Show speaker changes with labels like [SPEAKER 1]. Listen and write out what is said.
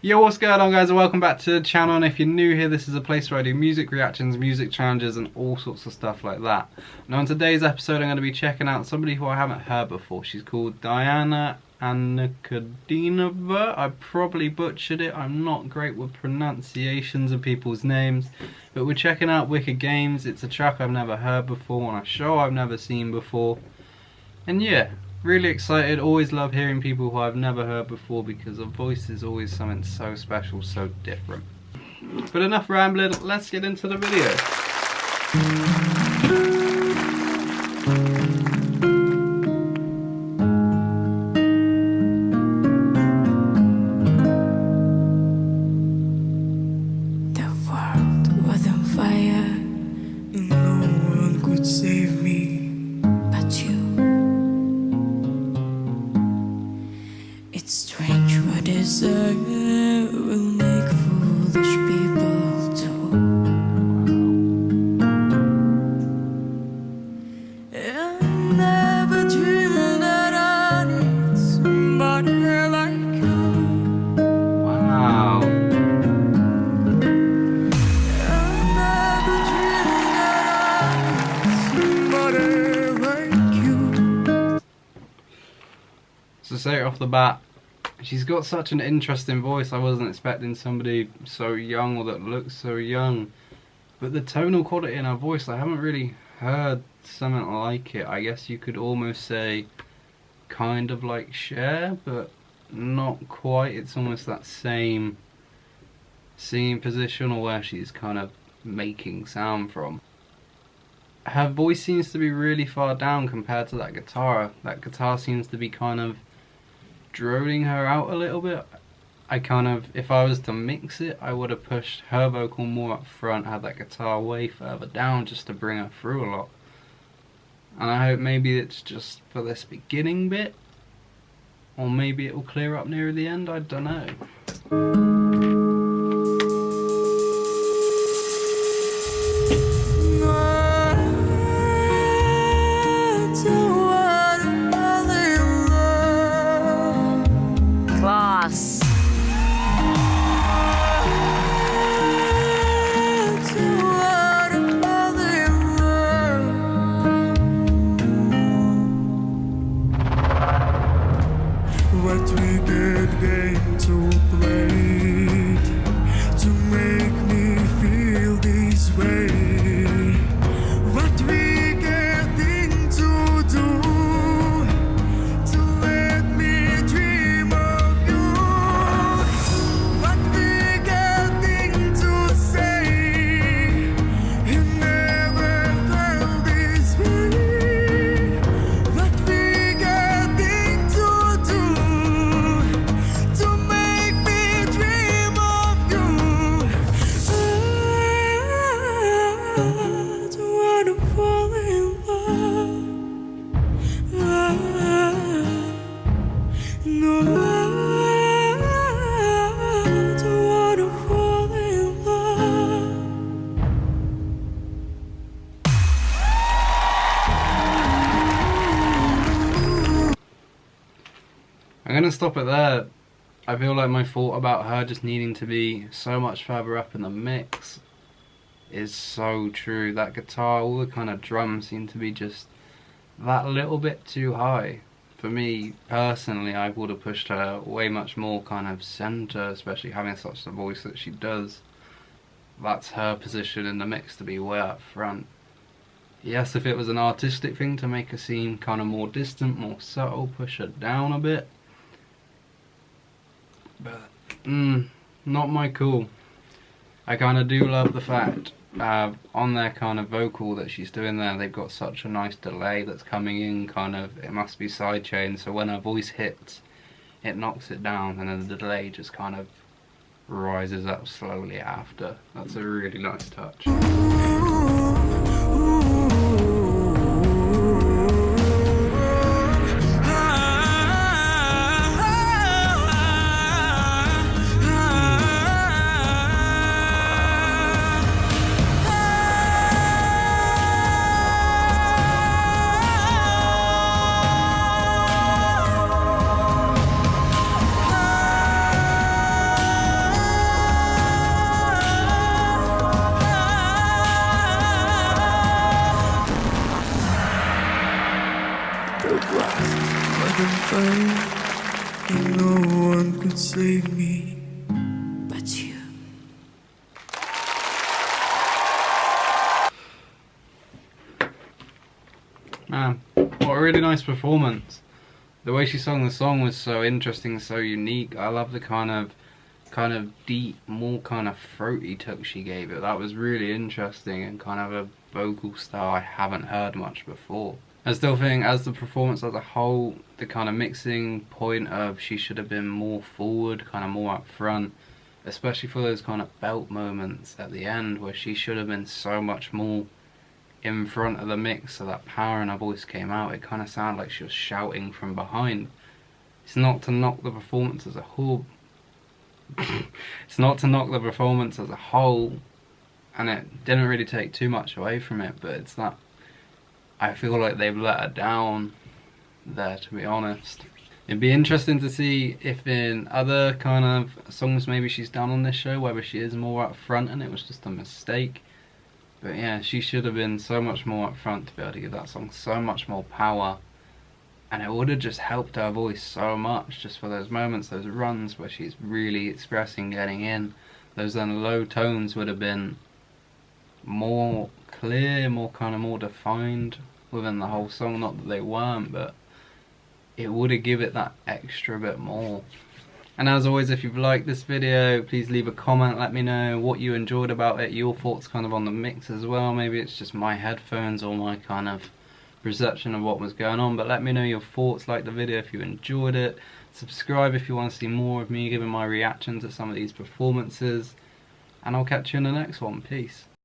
[SPEAKER 1] Yo, what's going on, guys, and welcome back to the channel. And if you're new here, this is a place where I do music reactions, music challenges, and all sorts of stuff like that. Now in today's episode, I'm going to be checking out somebody who I haven't heard before. She's called Diana Ankudinova. I probably butchered it. I'm not great with pronunciations of people's names, but we're checking out Wicked Games. It's a track I've never heard before on a show I've never seen before, and yeah, really excited. Always love hearing people who I've never heard before because a voice is always something so special, so different. But enough rambling, let's get into the video.
[SPEAKER 2] The world was on fire and no one could save me but you. It's strange what desire will make foolish people do. I never dreamed that I need somebody like you.
[SPEAKER 1] Wow.
[SPEAKER 2] I never dreamed that I need somebody like you.
[SPEAKER 1] So say it off the bat, she's got such an interesting voice. I wasn't expecting somebody so young or that looks so young. But the tonal quality in her voice, I haven't really heard something like it. I guess you could almost say kind of like Cher, but not quite. It's almost that same singing position, or where she's kind of making sound from. Her voice seems to be really far down compared to that guitar. That guitar seems to be kind of droning her out a little bit. If I was to mix it, I would have pushed her vocal more up front, had that guitar way further down just to bring her through a lot. And I hope maybe it's just for this beginning bit, or maybe it will clear up near the end, I don't know.
[SPEAKER 3] Class.
[SPEAKER 2] What wicked game to play to make me feel this way? What wicked thing to do to let me dream of you? What wicked thing to say? You never felt this way. What wicked thing to do to make me dream of you? I don't wanna fall in love. No, I don't wanna fall in love.
[SPEAKER 1] I'm gonna stop it there. I feel like my thought about her just needing to be so much further up in the mix is so true. That guitar, all the kind of drums seem to be just that little bit too high. For me, personally, I would have pushed her way much more kind of center, especially having such a voice that she does. That's her position in the mix, to be way up front. Yes, if it was an artistic thing to make her seem kind of more distant, more subtle, push her down a bit. But, not my call. I kind of do love the fact on their kind of vocal that she's doing there, they've got such a nice delay that's coming in, kind of, it must be sidechained, so when her voice hits, it knocks it down, and then the delay just kind of rises up slowly after. That's a really nice touch. really nice performance. The way she sung the song was so interesting, so unique. I love the kind of deep, more kind of throaty touch she gave it. That was really interesting and kind of a vocal style I haven't heard much before. I still think as the performance as a whole, the kind of mixing point of she should have been more forward, kind of more up front, especially for those kind of belt moments at the end where she should have been so much more in front of the mix so that power in her voice came out. It kind of sounded like she was shouting from behind. It's not to knock the performance as a whole. It's not to knock the performance as a whole, and it didn't really take too much away from it, but it's that I feel like they've let her down there, to be honest. It'd be interesting to see if in other kind of songs maybe she's done on this show, whether she is more up front and it was just a mistake. But yeah, she should have been so much more up front to be able to give that song so much more power. And it would have just helped her voice so much, just for those moments, those runs where she's really expressing, getting in. Those then low tones would have been more clear, more defined within the whole song. Not that they weren't, but it would have given it that extra bit more. And as always, if you've liked this video, please leave a comment, let me know what you enjoyed about it, your thoughts kind of on the mix as well. Maybe it's just my headphones or my kind of perception of what was going on, but let me know your thoughts. Like the video if you enjoyed it, subscribe if you want to see more of me giving my reaction to some of these performances, and I'll catch you in the next one. Peace.